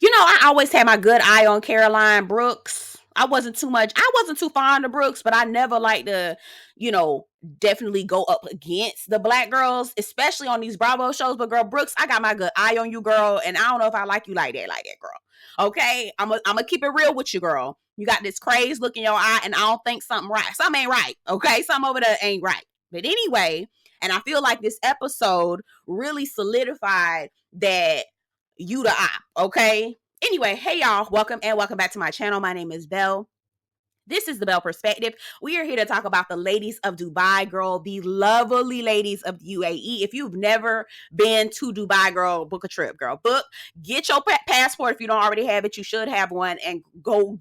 I always had my good eye on Caroline Brooks. I wasn't too fond of Brooks, but I never like to, you know, definitely go up against the black girls, especially on these Bravo shows. But girl, Brooks, I got my good eye on you, girl, and I don't know if I like you like that, girl. Okay, I'm gonna keep it real with you, girl. You got this crazed look in your eye, and I don't think something ain't right. Okay, something over there ain't right. But anyway, and I feel like this episode really solidified that you the op, okay? Anyway, hey y'all, welcome back to my channel. My name is Belle. This is the Belle Perspective. We are here to talk about the ladies of Dubai, girl, the lovely ladies of the UAE. If you've never been to Dubai, girl, book a trip, girl. Get your passport if you don't already have it. You should have one, and go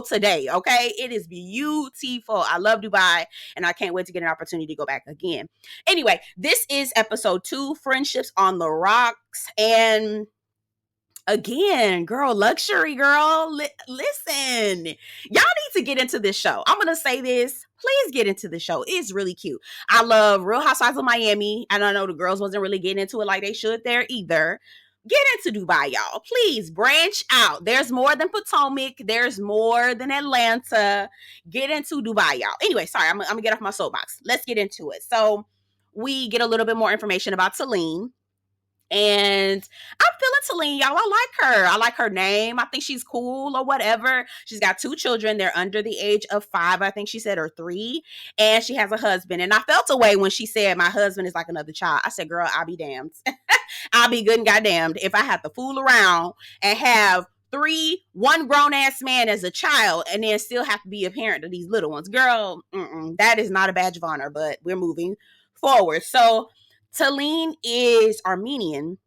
today, okay? It is beautiful. I love Dubai, and I can't wait to get an opportunity to go back again. Anyway, this is episode 2, Friendships on the Rocks, and again, girl, luxury, girl. Listen, y'all need to get into this show. I'm gonna say this. Please get into the show. It's really cute. I love Real Housewives of Miami, and I know the girls wasn't really getting into it like they should there either. Get into Dubai, y'all. Please branch out. There's more than Potomac. There's more than Atlanta. Get into Dubai, y'all. Anyway, sorry, I'm gonna get off my soapbox. Let's get into it. So we get a little bit more information about Talene. And I'm feeling Talene, y'all. I like her. I like her name. I think she's cool or whatever. She's got 2 children. They're under the age of 5, I think she said, or 3. And she has a husband. And I felt a way when she said, my husband is like another child. I said, girl, I'll be damned. I'll be good and goddamned if I have to fool around and have one grown ass man as a child and then still have to be a parent to these little ones. Girl, that is not a badge of honor, but we're moving forward. So Talene is Armenian,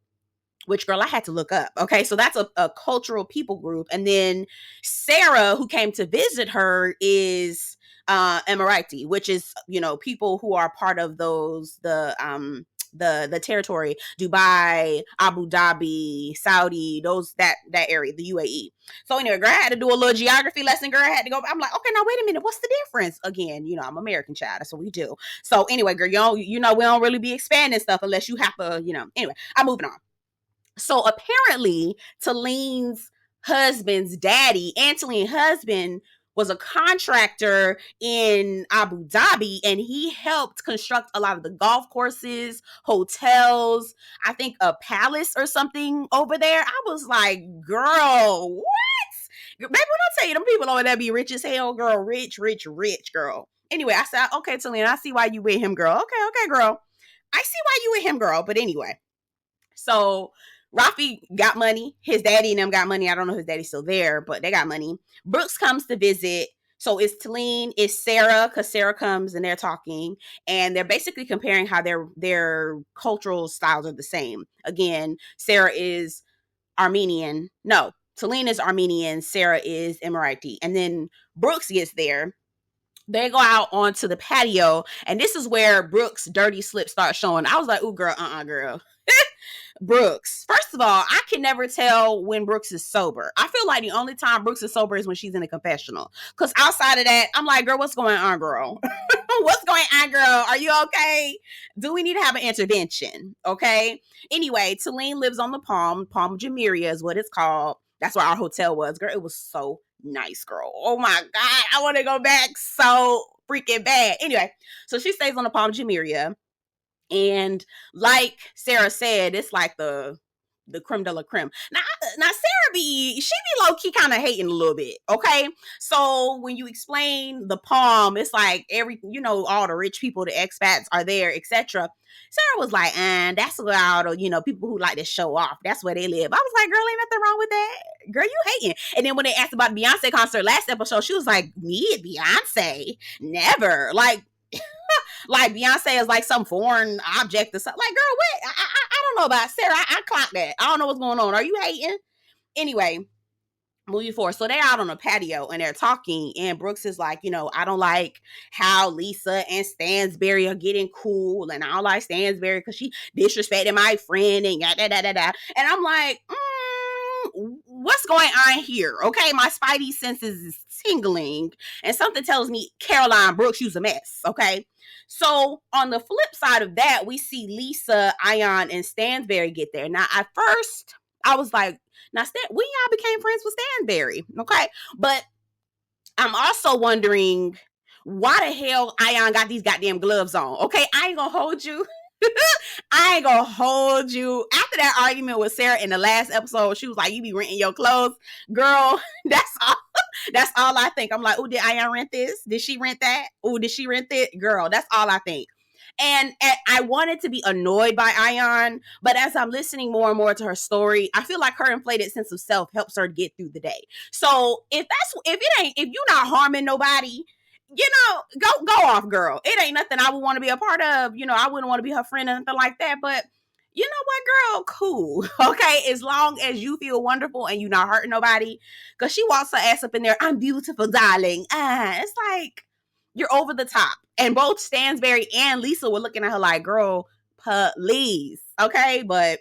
which, girl, I had to look up. Okay, so that's a cultural people group. And then Sarah, who came to visit her, is Emirati, which is, people who are part of the territory, Dubai, Abu Dhabi, Saudi, that area, the UAE. So anyway, girl, I had to do a little geography lesson. Girl, I had to go. I'm like, okay, now wait a minute, what's the difference? Again, I'm American child. That's what we do. So anyway, girl, we don't really be expanding stuff unless you have to, Anyway, I'm moving on. So apparently, Talene's husband's daddy, Talene's husband, was a contractor in Abu Dhabi, and he helped construct a lot of the golf courses, hotels, I think a palace or something over there. I was like, girl, what? Baby, when I tell you, them people over there be rich as hell, girl, rich, girl. Anyway, I said, okay, Talene, I see why you with him, girl. Okay, girl. I see why you with him, girl. But anyway, so Rafi got money. His daddy and them got money. I don't know if his daddy's still there, but they got money. Brooks comes to visit. So it's Talene, it's Sarah, because Sarah comes and they're talking. And they're basically comparing how their cultural styles are the same. Again, Sarah is Armenian. No, Talene is Armenian. Sarah is Emirati. And then Brooks gets there. They go out onto the patio. And this is where Brooks' dirty slip starts showing. I was like, ooh, girl, girl. Brooks. First of all, I can never tell when Brooks is sober. I feel like the only time Brooks is sober is when she's in a confessional. Because outside of that, I'm like, girl, what's going on, girl? What's going on, girl? Are you okay? Do we need to have an intervention? Okay. Anyway, Talene lives on the Palm Jumeirah is what it's called. That's where our hotel was. Girl, it was so nice, girl. Oh my God. I want to go back so freaking bad. Anyway, so she stays on the Palm Jumeirah. And like Sarah said, it's like the creme de la creme. Now Sarah she be low key kind of hating a little bit. Okay. So when you explain the Palm, it's like all the rich people, the expats are there, etc. Sarah was like, that's where all the, people who like to show off. That's where they live. I was like, girl, ain't nothing wrong with that. Girl, you hating. And then when they asked about the Beyonce concert last episode, she was like, me, Beyonce? Never. Like Beyonce is like some foreign object or something. Like, girl, what? I don't know about Sarah. I clocked that. I don't know what's going on. Are you hating? Anyway, moving forward. So they're out on a patio and they're talking. And Brooks is like, I don't like how Lisa and Stanbury are getting cool. And I don't like Stanbury because she disrespected my friend and da. And I'm like, what's going on here? Okay, my spidey senses is tingling. And something tells me Caroline Brooks, you's a mess. Okay. So on the flip side of that, we see Lisa, Ayan, and Stanbury get there. Now, at first, I was like, Now, when y'all became friends with Stanbury, okay? But I'm also wondering why the hell Ayan got these goddamn gloves on. Okay, I ain't gonna hold you. I ain't gonna hold you. After that argument with Sarah in the last episode, she was like, "You be renting your clothes, girl." That's all. That's all I think. I'm like, "Oh, did Ayan rent this? Did she rent that? Oh, did she rent it, girl?" That's all I think. And I wanted to be annoyed by Ayan, but as I'm listening more and more to her story, I feel like her inflated sense of self helps her get through the day. So if you're not harming nobody, go off, girl. It ain't nothing I would want to be a part of. I wouldn't want to be her friend or nothing like that. But you know what, girl? Cool. Okay, as long as you feel wonderful and you're not hurting nobody. Because she walks her ass up in there. I'm beautiful, darling. It's like you're over the top. And both Stansberry and Lisa were looking at her like, girl, please. Okay, but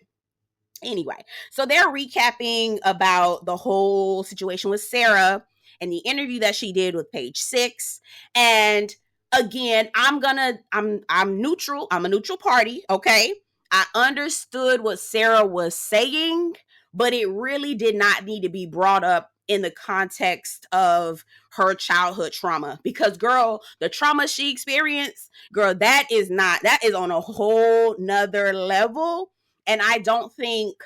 anyway, so they're recapping about the whole situation with Sarah and the interview that she did with Page Six. And again, I'm neutral. I'm a neutral party. Okay. I understood what Sarah was saying, but it really did not need to be brought up in the context of her childhood trauma, because girl, the trauma she experienced, girl, that is on a whole nother level. And I don't think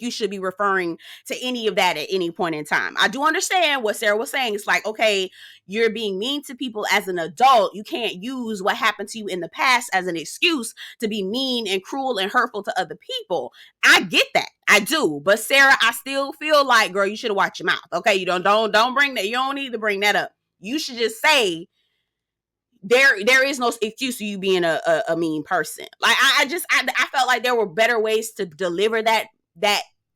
you should be referring to any of that at any point in time. I do understand what Sarah was saying. It's like, okay, you're being mean to people as an adult. You can't use what happened to you in the past as an excuse to be mean and cruel and hurtful to other people. I get that. I do. But Sarah, I still feel like, girl, you should have watched your mouth. Okay, you don't bring that. You don't need to bring that up. You should just say, there is no excuse to you being a mean person. Like I felt like there were better ways to deliver that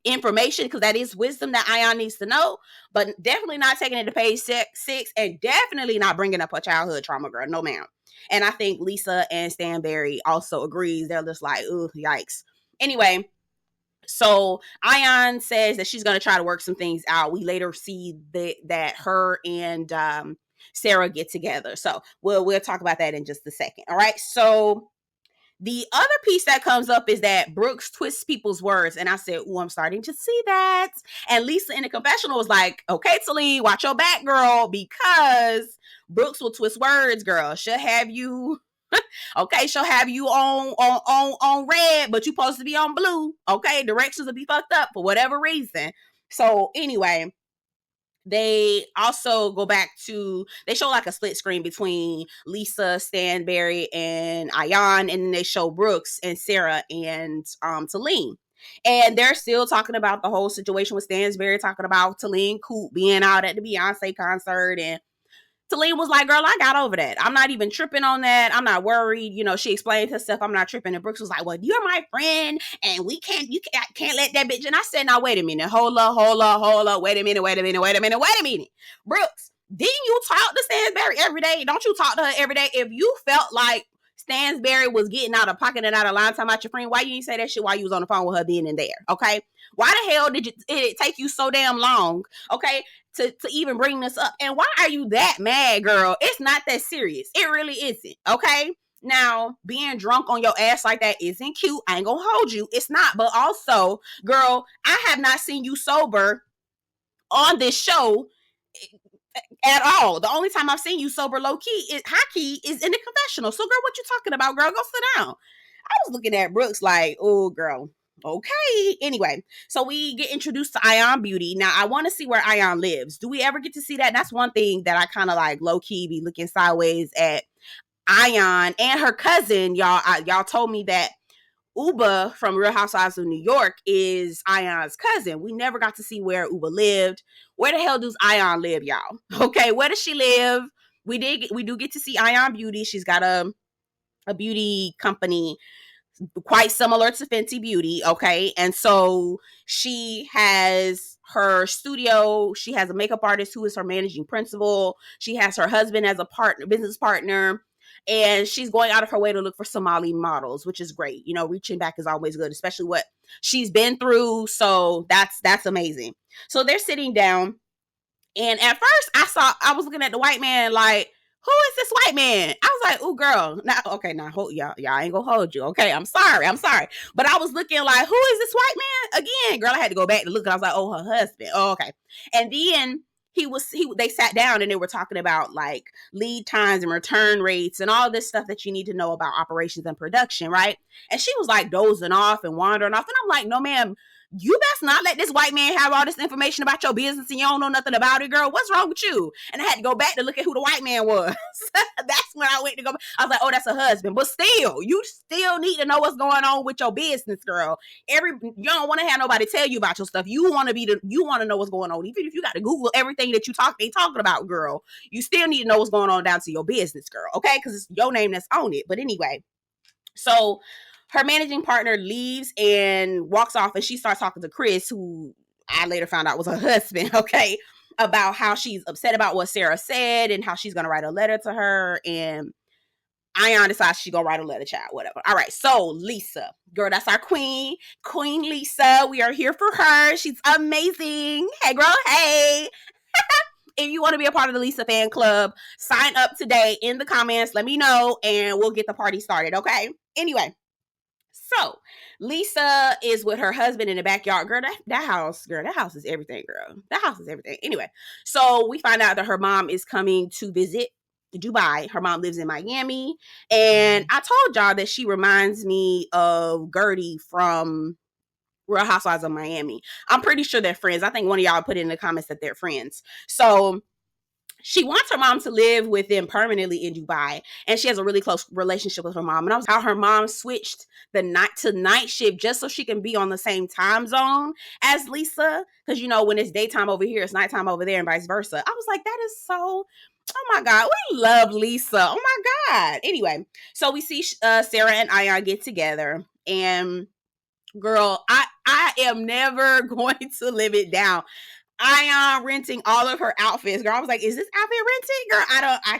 information, because that is wisdom that Ayan needs to know, but definitely not taking it to Page six, and definitely not bringing up her childhood trauma, girl. No, ma'am. And I think Lisa and Stanbury also agrees. They're just like, ooh, yikes. Anyway, so Ayan says that she's going to try to work some things out. We later see that her and Sarah get together. So we'll talk about that in just a second. All right. So the other piece that comes up is that Brooks twists people's words. And I said, oh, I'm starting to see that. And Lisa in the confessional was like, okay, Celine, watch your back, girl, because Brooks will twist words, girl. She'll have you, okay, she'll have you on red, but you're supposed to be on blue. Okay, directions will be fucked up for whatever reason. So anyway, they also go back to, they show like a split screen between Lisa, Stanbury, and Ayan, and then they show Brooks and Sarah and Talene. And they're still talking about the whole situation with Stansbury, talking about Talene Coop being out at the Beyonce concert, and Talene was like, girl, I got over that. I'm not even tripping on that. I'm not worried. She explained herself. I'm not tripping. And Brooks was like, well, you're my friend and you can't let that bitch. And I said, now, wait a minute. Hold up. Wait a minute. Brooks, didn't you talk to Stansbury every day? Don't you talk to her every day? If you felt like Stansbury was getting out of pocket and out of line talking about your friend, why you didn't say that shit while you was on the phone with her then and there? Okay. Why the hell did it take you so damn long? Okay. To even bring this up. And why are you that mad, girl? It's not that serious. It really isn't. Okay. Now, being drunk on your ass like that isn't cute. I ain't gonna hold you. It's not. But also, girl, I have not seen you sober on this show at all. The only time I've seen you sober low key, high key, is in the confessional. So, girl, what you talking about, girl? Go sit down. I was looking at Brooks like, oh, girl. Okay. Anyway, so we get introduced to Ayan Beauty. Now, I want to see where Ayan lives. Do we ever get to see that? That's one thing that I kind of like low key be looking sideways at Ayan and her cousin. Y'all told me that Uba from Real Housewives of New York is Ayan's cousin. We never got to see where Uba lived. Where the hell does Ayan live, y'all? Okay, where does she live? We do get to see Ayan Beauty. She's got a beauty company quite similar to Fenty Beauty, okay? And so she has her studio. She has a makeup artist who is her managing principal. She has her husband as a business partner. And she's going out of her way to look for Somali models, which is great. Reaching back is always good, especially what she's been through. So that's amazing. So they're sitting down. And at first I was looking at the white man like, who is this white man? I was like, oh, girl. Now, okay, now, y'all ain't gonna hold you. Okay, I'm sorry. But I was looking like, who is this white man? Again, girl, I had to go back to look. And I was like, oh, her husband. Oh, okay. And then they sat down and they were talking about like lead times and return rates and all this stuff that you need to know about operations and production, right? And she was like dozing off and wandering off. And I'm like, no, ma'am, you best not let this white man have all this information about your business and you don't know nothing about it, girl. What's wrong with you? And I had to go back to look at who the white man was. That's when I went to go. I was like, oh, that's a husband. But still, you still need to know what's going on with your business, girl. You don't want to have nobody tell you about your stuff. You want to know what's going on. Even if you got to Google everything that they talking about, girl, you still need to know what's going on down to your business, girl. Okay? Because it's your name that's on it. But anyway, so her managing partner leaves and walks off, and she starts talking to Chris, who I later found out was her husband, okay, about how she's upset about what Sarah said and how she's going to write a letter to her. And Ayan decides she's going to write a letter, child, whatever. All right, so Lisa, girl, that's our queen. Queen Lisa, we are here for her. She's amazing. Hey, girl, hey. If you want to be a part of the Lisa fan club, sign up today in the comments. Let me know, and we'll get the party started, okay? Anyway. So Lisa is with her husband in the backyard. Girl, that house is everything, girl. That house is everything. Anyway, so we find out that her mom is coming to visit Dubai. Her mom lives in Miami. And I told y'all that she reminds me of Gertie from Real Housewives of Miami. I'm pretty sure they're friends. I think one of y'all put in the comments that they're friends. So she wants her mom to live with them permanently in Dubai, and she has a really close relationship with her mom. And I was how her mom switched the night shift just so she can be on the same time zone as Lisa, because you know when it's daytime over here, it's nighttime over there, and vice versa. I was like, that is so. Oh my God, we love Lisa. Oh my God. Anyway, so we see Sarah and Ayan get together, and girl, I am never going to live it down. Ayan renting all of her outfits. Girl, I was like, is this outfit rented? Girl, I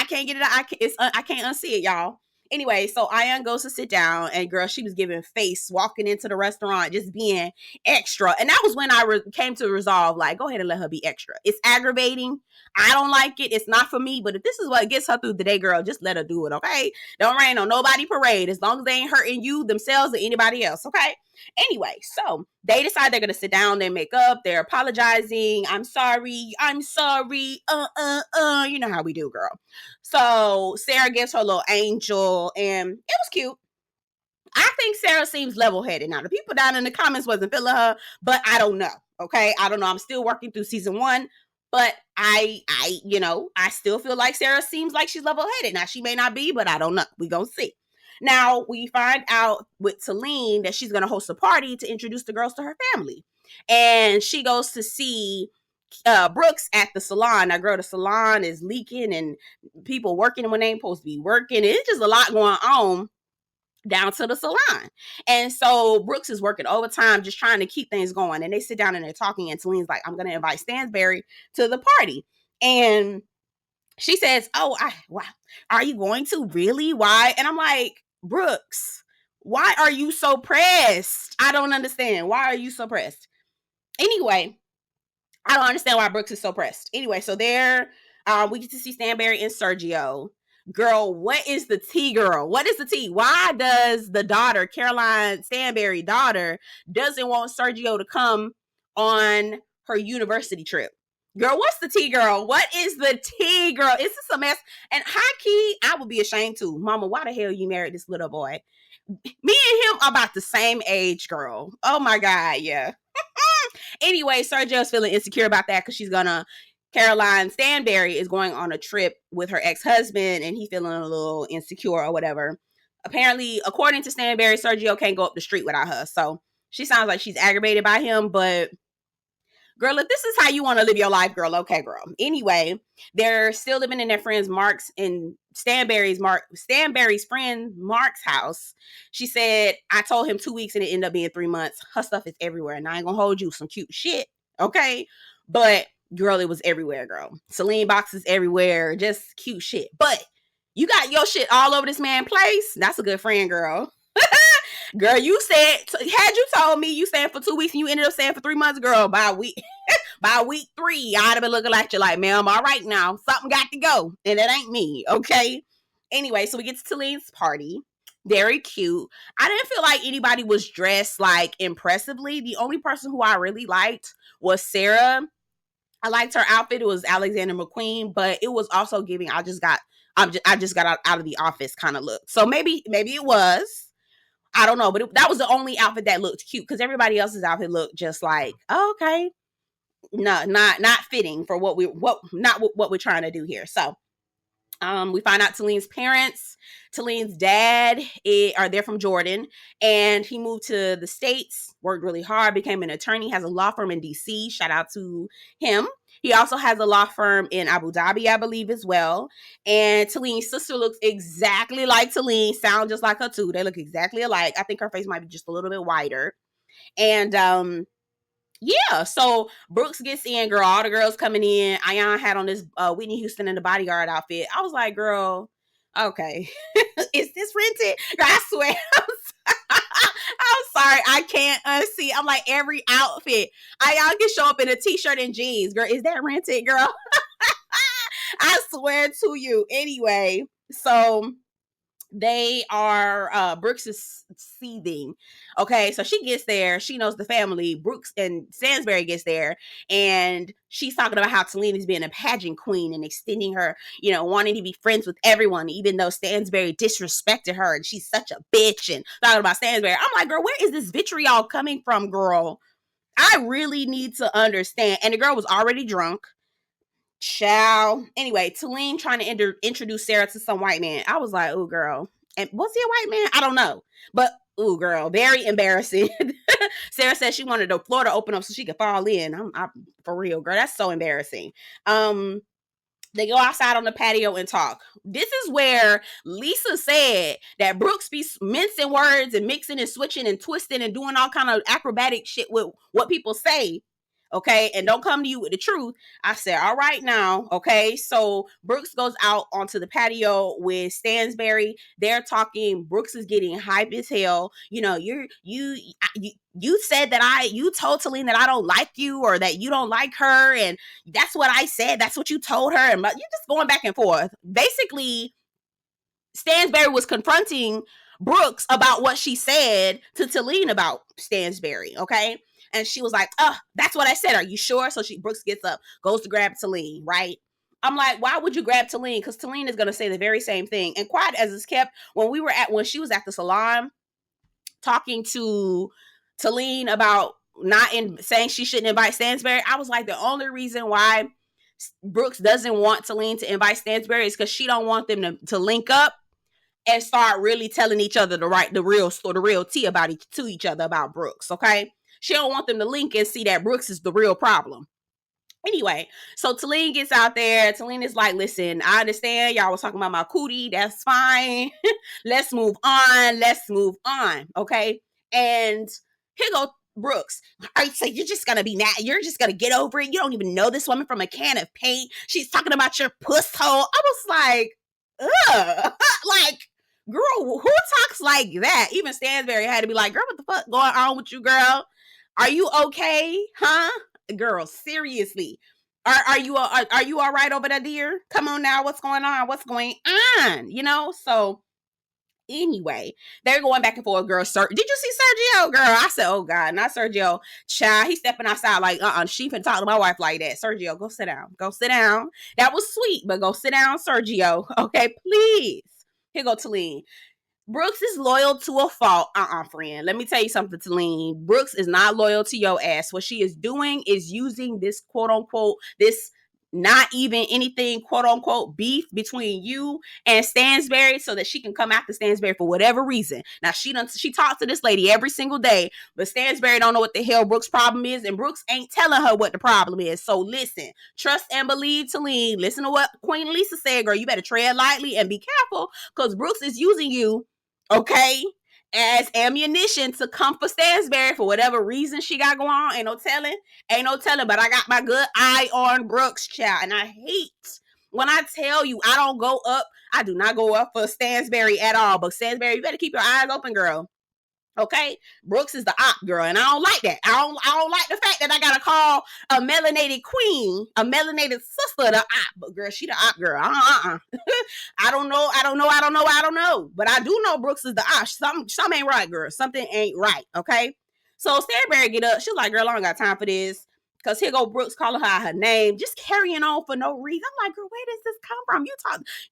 can't get it out. I can't unsee it, y'all. Anyway, so Ayan goes to sit down, and girl, she was giving face walking into the restaurant, just being extra. And that was when I came to resolve, like, go ahead and let her be extra. It's aggravating. I don't like it. It's not for me. But if this is what gets her through the day, girl, just let her do it, okay? Don't rain on nobody parade, as long as they ain't hurting you, themselves, or anybody else, okay? Anyway, so they decide they're going to sit down, they make up, they're apologizing. I'm sorry. You know how we do, girl. So Sarah gives her little angel, and it was cute. I think Sarah seems level-headed. Now, the people down in the comments wasn't feeling her, but I don't know, okay? I don't know. I'm still working through season 1, but I still feel like Sarah seems like she's level-headed. Now, she may not be, but I don't know. We gonna see. Now, we find out with Celine that she's going to host a party to introduce the girls to her family. And she goes to see Brooks at the salon. Now, girl, the salon is leaking and people working when they ain't supposed to be working. It's just a lot going on down to the salon. And so Brooks is working overtime, just trying to keep things going. And they sit down and they're talking, and Celine's like, I'm going to invite Stanbury to the party. And she says, wow, are you going to? Really? Why? And I'm like, Brooks, why are you so pressed? I don't understand. Why are you so pressed? Anyway, I don't understand why Brooks is so pressed. Anyway, so there we get to see Stanbury and Sergio. Girl, what is the tea, girl? What is the tea? Why does the daughter, Caroline Stanbury daughter, doesn't want Sergio to come on her university trip? Girl, what's the tea, girl? What is the tea, girl? Is this a mess? And high key, I would be ashamed too. Mama, why the hell you married this little boy? Me and him are about the same age, girl. Oh my God, yeah. Anyway, Sergio's feeling insecure about that because Caroline Stanbury is going on a trip with her ex-husband, and he feeling a little insecure or whatever. Apparently, according to Stanbury, Sergio can't go up the street without her. So she sounds like she's aggravated by him, but girl, if this is how you want to live your life, girl, okay, girl. Anyway, they're still living in their friends Mark's and Stanbury's friend Mark's house. She said, I told him 2 weeks and it ended up being 3 months. Her stuff is everywhere, and I ain't gonna hold you some cute shit, okay? But girl, it was everywhere, girl. Celine boxes everywhere, just cute shit. But you got your shit all over this man's place. That's a good friend, girl. Girl, you said, had you told me you staying for 2 weeks and you ended up staying for 3 months, girl, by By week 3, I'd have been looking at you like, ma'am, all right now, something got to go. And it ain't me, okay? Anyway, so we get to Talene's party. Very cute. I didn't feel like anybody was dressed like impressively. The only person who I really liked was Sarah. I liked her outfit. It was Alexander McQueen, but it was also giving I just got out of the office kind of look. So maybe it was. I don't know, but that was the only outfit that looked cute because everybody else's outfit looked just like, oh, okay, no, not fitting for what we're trying to do here. So we find out Talene's parents, Talene's dad, they're from Jordan, and he moved to the States, worked really hard, became an attorney, has a law firm in DC. Shout out to him. He also has a law firm in Abu Dhabi, I believe, as well. And Talene's sister looks exactly like Talene, sound just like her too. They look exactly alike. I think her face might be just a little bit wider. And yeah, so Brooks gets in, girl. All the girls coming in. Ayan had on this Whitney Houston and the bodyguard outfit. I was like, girl, okay, is this rented? Girl, I swear, I'm sorry, I can't unsee. I'm like, every outfit, Ayan can show up in a t-shirt and jeans. Girl, is that rented, girl? I swear to you. Anyway, so they are Brooks is seething. Okay, so she gets there, she knows the family. Brooks and Stansbury gets there, and she's talking about how Talene is being a pageant queen and extending her, wanting to be friends with everyone, even though Stansbury disrespected her and she's such a bitch, and talking about Stansbury. I'm like, girl, where is this vitriol coming from, girl? I really need to understand. And the girl was already drunk. Ciao. Anyway, Talene trying to introduce Sarah to some white man. I was like, oh, girl. And was he a white man? I don't know. But, oh, girl, very embarrassing. Sarah said she wanted the floor to open up so she could fall in. I'm for real, girl. That's so embarrassing. They go outside on the patio and talk. This is where Lisa said that Brooks be mincing words and mixing and switching and twisting and doing all kind of acrobatic shit with what people say. Okay, and don't come to you with the truth. I said, all right now, okay. So Brooks goes out onto the patio with Stansbury. They're talking. Brooks is getting hype as hell. You said that you told Talene that I don't like you or that you don't like her, and that's what I said. That's what you told her, and you're just going back and forth. Basically, Stansbury was confronting Brooks about what she said to Talene about Stansbury, okay? And she was like, oh, that's what I said. Are you sure? So Brooks gets up, goes to grab Talene, right? I'm like, why would you grab Talene? Because Talene is going to say the very same thing. And quiet as it's kept, when she was at the salon talking to Talene about saying she shouldn't invite Stansbury, I was like, the only reason why Brooks doesn't want Talene to invite Stansbury is because she don't want them to link up and start really telling each other the real tea to each other about Brooks, okay? She don't want them to link and see that Brooks is the real problem. Anyway, so Talene gets out there. Talene is like, listen, I understand y'all was talking about my cootie. That's fine. Let's move on. Okay. And here go Brooks. All right, so you're just going to be mad. You're just going to get over it. You don't even know this woman from a can of paint. She's talking about your puss hole. I was like, ugh. Like, girl, who talks like that? Even Stansbury had to be like, girl, what the fuck going on with you, girl? Are you okay? Huh? Girl, seriously. Are you all right over there, dear? Come on now. What's going on? So anyway, they're going back and forth, girl. Did you see Sergio, girl? I said, oh God, not Sergio. Child, he's stepping outside like, she finna talk to my wife like that. Sergio, go sit down. Go sit down. That was sweet, but go sit down, Sergio. Okay, please. Here go Talene. Brooks is loyal to a fault. Friend. Let me tell you something, Talene. Brooks is not loyal to your ass. What she is doing is using this quote unquote, this not even anything quote unquote beef between you and Stansbury so that she can come after Stansbury for whatever reason. Now she talks to this lady every single day, but Stansbury don't know what the hell Brooks' problem is, and Brooks ain't telling her what the problem is. So listen, trust and believe, Talene. Listen to what Queen Lisa said, girl. You better tread lightly and be careful because Brooks is using you, okay, as ammunition to come for Stansbury for whatever reason she got going on. Ain't no telling, but I got my good eye on Brooks, child. And I hate when I tell you I do not go up for Stansbury at all. But Stansbury, you better keep your eyes open, girl. Okay, Brooks is the op girl, and I don't like that. I don't like the fact that I gotta call a melanated queen, a melanated sister, the op. But girl, she the op girl. I don't know. But I do know Brooks is the op. Something ain't right, girl. Something ain't right. Okay. So Stanbury get up. She's like, girl, I don't got time for this. Cause here go Brooks calling her name, just carrying on for no reason. I'm like, girl, where does this come from?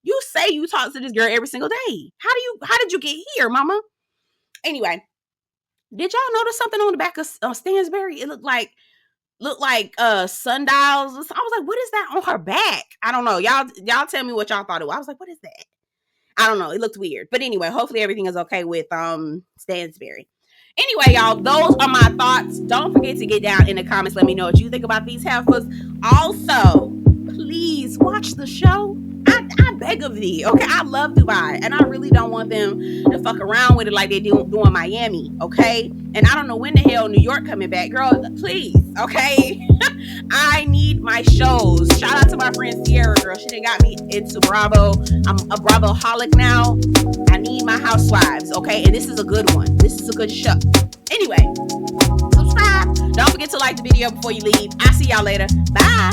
You say you talk to this girl every single day. How did you get here, mama? Anyway, did y'all notice something on the back of Stansbury? It looked like sundials. I was like, what is that on her back? I don't know. Y'all tell me what y'all thought it was. I was like, what is that? I don't know. It looked weird. But anyway, hopefully everything is okay with Stansbury. Anyway, y'all, those are my thoughts. Don't forget to get down in the comments. Let me know what you think about these heifers. Also, please watch the show. I beg of thee, okay? I love Dubai, and I really don't want them to fuck around with it like they do in Miami, okay? And I don't know when the hell New York coming back. Girl, please, okay? I need my shows. Shout out to my friend Sierra, girl. She done got me into Bravo. I'm a Bravo-holic now. I need my housewives, okay? And this is a good one. This is a good show. Anyway, subscribe. Don't forget to like the video before you leave. I'll see y'all later. Bye.